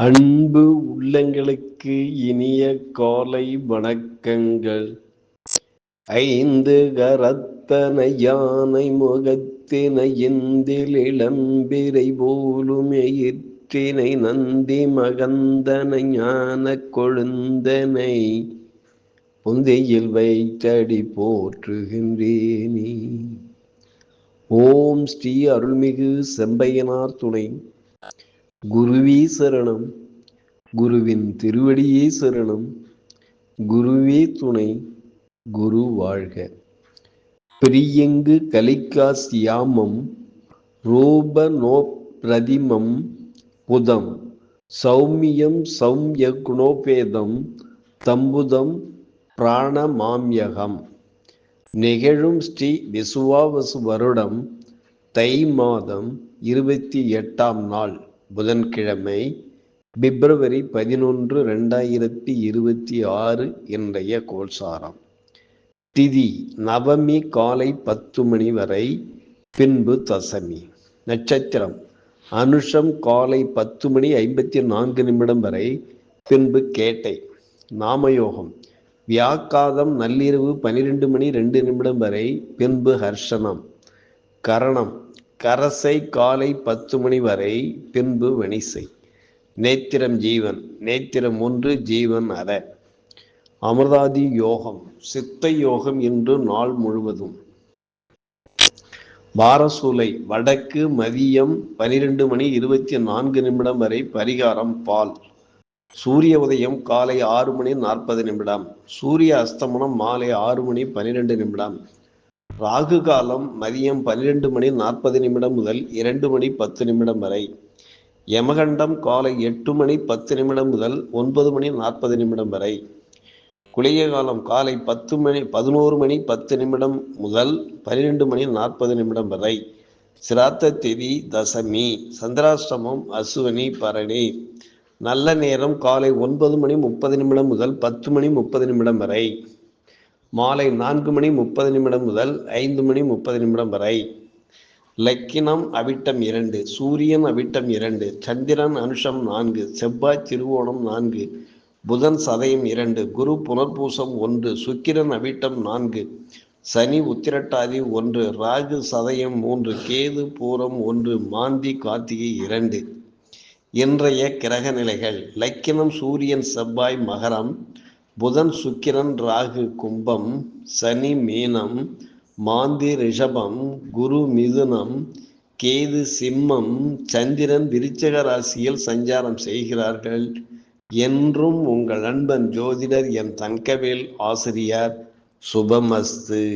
அன்பு உள்ளங்களுக்கு இனிய காலை வணக்கங்கள். ஐந்து கரத்தனை யானை முகத்தினை எந்தில் இளம்பிரை போலுமே எற்றினை நந்தி மகந்தனை ஞான கொழுந்தனை பொந்தையில் வைத்தடி போற்றுகின்றேனே. ஓம் ஸ்ரீ அருள்மிகு செம்பையனார் துணை. குருவே சரணம். குருவின் திருவடியே சரணம். குருவே துணை. குரு வாழ்க. பிரியங்கு கலிகாசியாமம் ரூபநோப்ரதிமம் புதம் சௌமியம் சௌமிய குணோபேதம் தம்புதம் பிராணமாம்யகம். நிகழும் ஸ்ரீ விசுவாவசு வருடம் தை மாதம் 28ஆம் நாள் புதன்கிழமை, பிப்ரவரி 11, 2026 இன்றைய கோல்சாரம். திதி நவமி காலை 10 மணி வரை, பின்பு தசமி. நட்சத்திரம் அனுஷம் காலை 10 மணி 54 நிமிடம் வரை, பின்பு கேட்டை. நாமயோகம் வியாக்காதம் நள்ளிரவு 12 மணி 2 நிமிடம் வரை, பின்பு ஹர்ஷனம். கரணம் கரசை காலை 10 மணி வரை, பின்பு வணிசை. நேத்திரம் ஜீவன். நேத்திரம் 1 ஜீவன் அற. அமிர்தாதி யோகம் சித்த யோகம் இன்று நாள் முழுவதும். வாரசூலை வடக்கு மதியம் 12 மணி 24 நிமிடம் வரை, பரிகாரம் பால். சூரிய உதயம் காலை 6 மணி 40 நிமிடம். சூரிய அஸ்தமனம் மாலை 6 மணி 12 நிமிடம். ராகு காலம் மதியம் 12 மணி 40 நிமிடம் முதல் 2 மணி 10 நிமிடம் வரை. யமகண்டம் காலை 8 மணி 10 நிமிடம் முதல் 9 மணி 40 நிமிடம் வரை. குளிகை காலம் காலை 11 மணி 10 நிமிடம் முதல் 12 மணி 40 நிமிடம் வரை. சிராத்த திதி தசமி. சந்திராஷ்டமம் அசுவனி பரணி. நல்ல நேரம் காலை 9 மணி 30 நிமிடம் முதல் 10 மணி 30 நிமிடம் வரை. மாலை 4 மணி 30 நிமிடம் முதல் 5 மணி 30 நிமிடம் வரை. லக்கினம் அவிட்டம் 2, சூரியன் அவிட்டம் 2, சந்திரன் அனுஷம் 4, செவ்வாய் திருவோணம் 4, புதன் சதயம் 2, குரு புனர்பூசம் 1, சுக்கிரன் அவிட்டம் 4, சனி உத்திரட்டாதி 1, ராகு சதயம் 3, கேது பூரம் 1, மாந்தி கார்த்திகை 2. இன்றைய கிரக நிலைகள். லக்கினம் சூரியன் செவ்வாய் மகரம், புதன் சுக்கிரன் ராகு கும்பம், சனி மீனம், மாந்தி ரிஷபம், குரு மிதுனம், கேது சிம்மம், சந்திரன் விருச்சிக ராசியில் சஞ்சாரம் செய்கிறார்கள். என்றும் உங்கள் நண்பன் ஜோதிடர் என் தங்கவேல் ஆசிரியர். சுபமஸ்து.